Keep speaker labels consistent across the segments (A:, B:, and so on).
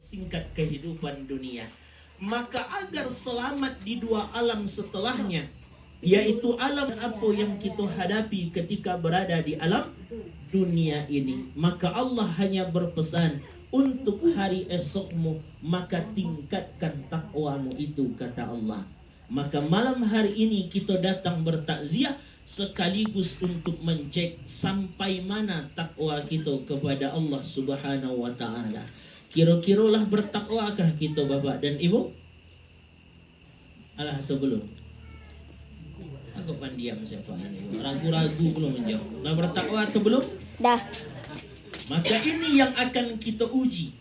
A: singkat kehidupan dunia. Maka agar selamat di dua alam setelahnya, yaitu alam apa yang kita hadapi ketika berada di alam dunia ini, maka Allah hanya berpesan untuk hari esokmu, maka tingkatkan takwamu itu, kata Allah. Maka malam hari ini kita datang bertakziah sekaligus untuk mencek sampai mana takwa kita kepada Allah Subhanahu wa taala. Kira-kiralah bertakwakah kita Bapak dan Ibu? Alah atau belum? Aku pandiam siapa ini? Ragu-ragu belum menjawab. Dah bertakwa atau belum?
B: Dah.
A: Maka ini yang akan kita uji.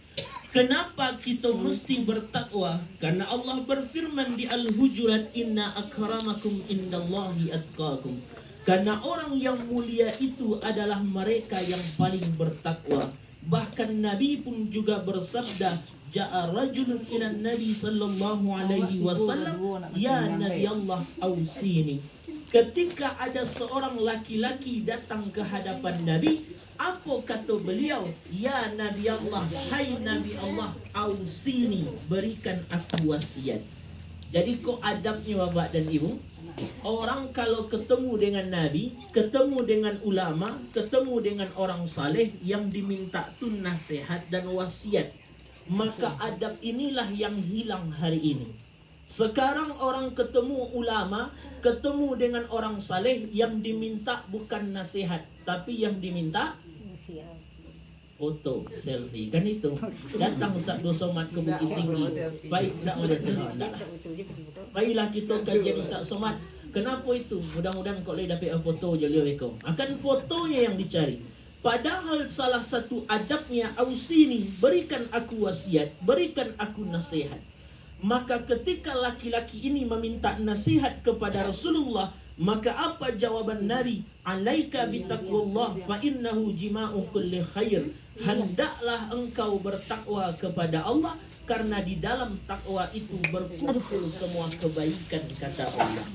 A: Kenapa kita mesti bertakwa? Karena Allah berfirman di Al-Hujurat, Inna akramakum indallahi atqakum. Karena orang yang mulia itu adalah mereka yang paling bertakwa. Bahkan Nabi pun juga bersabda, Ja'a rajulun ila Nabi sallallahu alaihi wasallam, Ya Nabi Allah ausini. Ketika ada seorang laki-laki datang ke hadapan Nabi, apa kata beliau? Ya Nabi Allah, hai Nabi Allah, ausini, berikan aku wasiat. Jadi kok adabnya Bapak dan Ibu? Orang kalau ketemu dengan Nabi, ketemu dengan ulama, ketemu dengan orang saleh yang diminta tu nasihat dan wasiat, maka adab inilah yang hilang hari ini. Sekarang orang ketemu ulama, ketemu dengan orang saleh, yang diminta bukan nasihat, tapi yang diminta foto, selfie. Kan itu. Datang Ustaz Somad ke Bukit Tinggi. Baik tak boleh terhadap. Baiklah kita kajian Ustaz Somad. Kenapa itu? Mudah-mudahan kau boleh dapat foto je leweko. Akan fotonya yang dicari. Padahal salah satu adabnya ausini, berikan aku wasiat, berikan aku nasihat. Maka ketika laki-laki ini meminta nasihat kepada Rasulullah, maka apa jawaban Nabi? Alaika bitaqwallah fa innahu jima'u kulli khair. Hendaklah engkau bertakwa kepada Allah, karena di dalam takwa itu berkumpul semua kebaikan, kata Allah.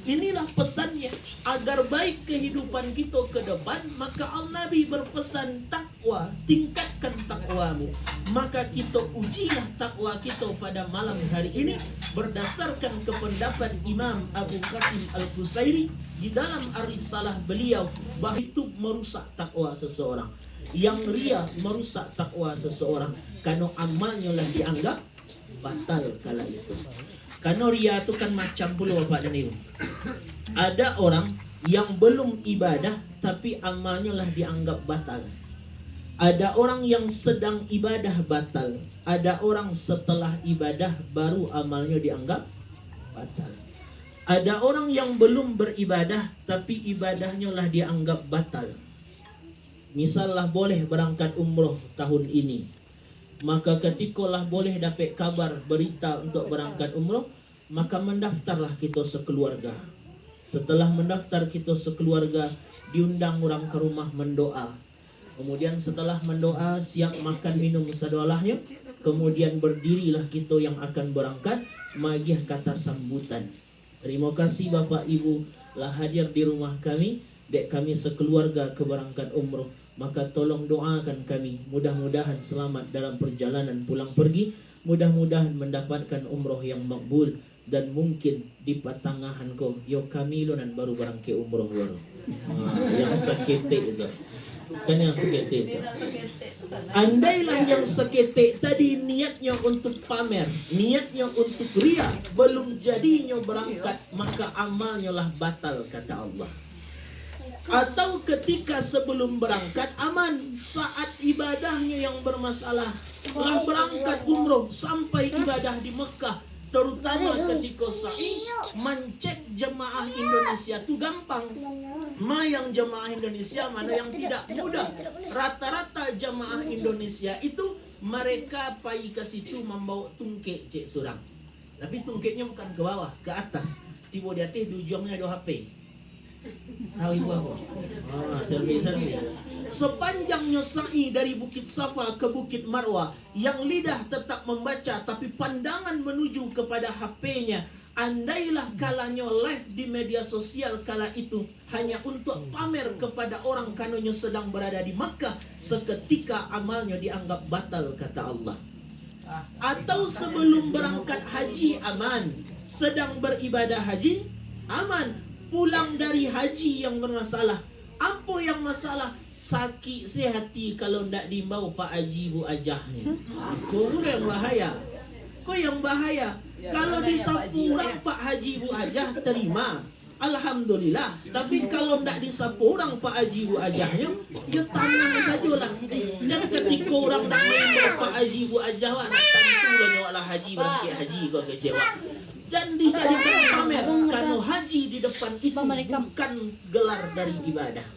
A: Inilah pesannya, agar baik kehidupan kita ke depan, maka Al-Nabi berpesan takwa, tingkatkan takwamu. Maka kita ujilah takwa kita pada malam hari ini berdasarkan kependapat Imam Abu Qasim Al-Qusairi di dalam Ar-Risalah beliau, bahawa itu merusak takwa seseorang. Yang ria merusak takwa seseorang, karena amalnya lah dianggap batal kala itu. Karena ria itu kan macam pula Bapak dan Ibu. Ada orang yang belum ibadah tapi amalnya lah dianggap batal. Ada orang yang sedang ibadah batal. Ada orang setelah ibadah baru amalnya dianggap batal. Ada orang yang belum beribadah tapi ibadahnya lah dianggap batal. Misalnya boleh berangkat umroh tahun ini, maka ketikalah boleh dapat kabar berita untuk berangkat umroh, maka mendaftarlah kita sekeluarga. Setelah mendaftar kita sekeluarga, diundang orang ke rumah mendoa. Kemudian setelah mendoa, siap makan minum sadolahnya, kemudian berdirilah kita yang akan berangkat, magih kata sambutan. Terima kasih Bapak Ibu lah hadir di rumah kami, dek kami sekeluarga ke berangkat umroh. Maka tolong doakan kami, mudah-mudahan selamat dalam perjalanan pulang pergi, mudah-mudahan mendapatkan umroh yang makbul, dan mungkin di patangahan ko yo kami lo nan baru berangkat umroh baru. Yang sakete itu. Kan yang sakete itu. Andailah yang sakete tadi niatnya untuk pamer, niatnya untuk ria, belum jadinya berangkat, maka amalnya lah batal, kata Allah. Atau ketika sebelum berangkat aman, saat ibadahnya yang bermasalah, telah berangkat umroh sampai ibadah di Mekah, terutama ketika sa'i, mencek jemaah Indonesia itu gampang. Mana yang jemaah Indonesia, mana yang tidak, mudah. Rata-rata jemaah Indonesia itu mereka pergi ke situ membawa tungkek cek surang. Tapi tungkeknya bukan ke bawah, ke atas. Tiba di atas di ujungnya ada HP. Tahu ibu apa? Selfie. Sepanjangnya sa'i dari Bukit Safa ke Bukit Marwah, yang lidah tetap membaca tapi pandangan menuju kepada HP-nya. Andailah kalanya live di media sosial kala itu hanya untuk pamer kepada orang kanonnya sedang berada di Makkah, seketika amalnya dianggap batal, kata Allah. Atau sebelum berangkat haji aman, sedang beribadah haji aman, pulang dari haji yang bermasalah. Apa yang masalah? Sakit sehati kalau ndak dimbau Pak Haji Bu Ajahnya. Kau yang bahaya. Kau yang bahaya. Kalau disapu orang Pak Haji Bu Ajah terima, alhamdulillah. Tapi kalau ndak disapu orang Pak Haji Bu Ajahnya, dia tanam sajalah. Dan ketika orang nak main Pak Haji Bu Ajah, nak tentu lah nyawaklah haji berangkat haji kau kecewa. Dan dijadikan pamer karena haji di depan itu bukan gelar dari ibadah.